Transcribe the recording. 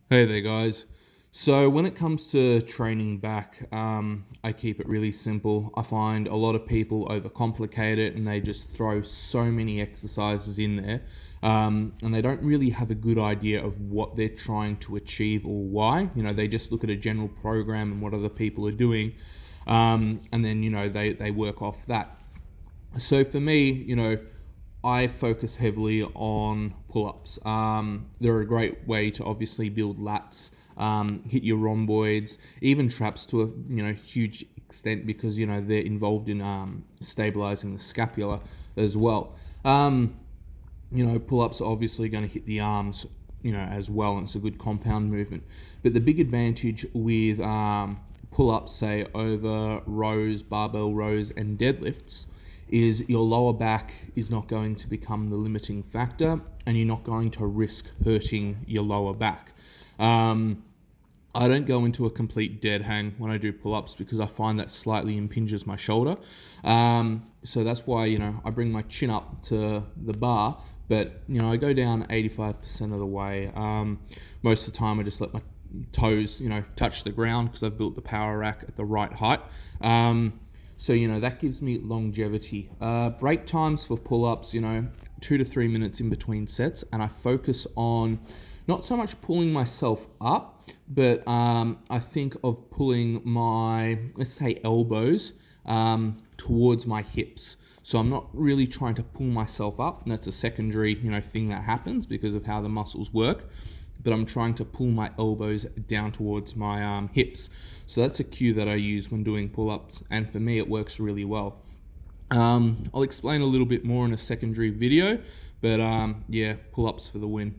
Hey there, guys. So when it comes to training back, I keep it really simple. I find a lot of people overcomplicate it and they just throw so many exercises in there, and they don't really have a good idea of what they're trying to achieve or why. They just look at a general program and what other people are doing, and then they work off that. So for me, I focus heavily on pull-ups. They're a great way to obviously build lats, hit your rhomboids, even traps to a huge extent because they're involved in stabilizing the scapula as well. Pull-ups are obviously going to hit the arms, as well, and it's a good compound movement. But the big advantage with pull-ups, say over rows, barbell rows, and deadlifts, is your lower back is not going to become the limiting factor, and you're not going to risk hurting your lower back. I don't go into a complete dead hang when I do pull-ups because I find that slightly impinges my shoulder. So that's why, I bring my chin up to the bar, but, I go down 85% of the way. Most of the time I just let my toes, touch the ground because I've built the power rack at the right height. So, that gives me longevity. Break times for pull-ups, 2 to 3 minutes in between sets, and I focus on not so much pulling myself up, but I think of pulling my, let's say, elbows towards my hips. So I'm not really trying to pull myself up, and that's a secondary, thing that happens because of how the muscles work. But I'm trying to pull my elbows down towards my hips. So that's a cue that I use when doing pull-ups, and for me it works really well. I'll explain a little bit more in a secondary video, but yeah, pull-ups for the win.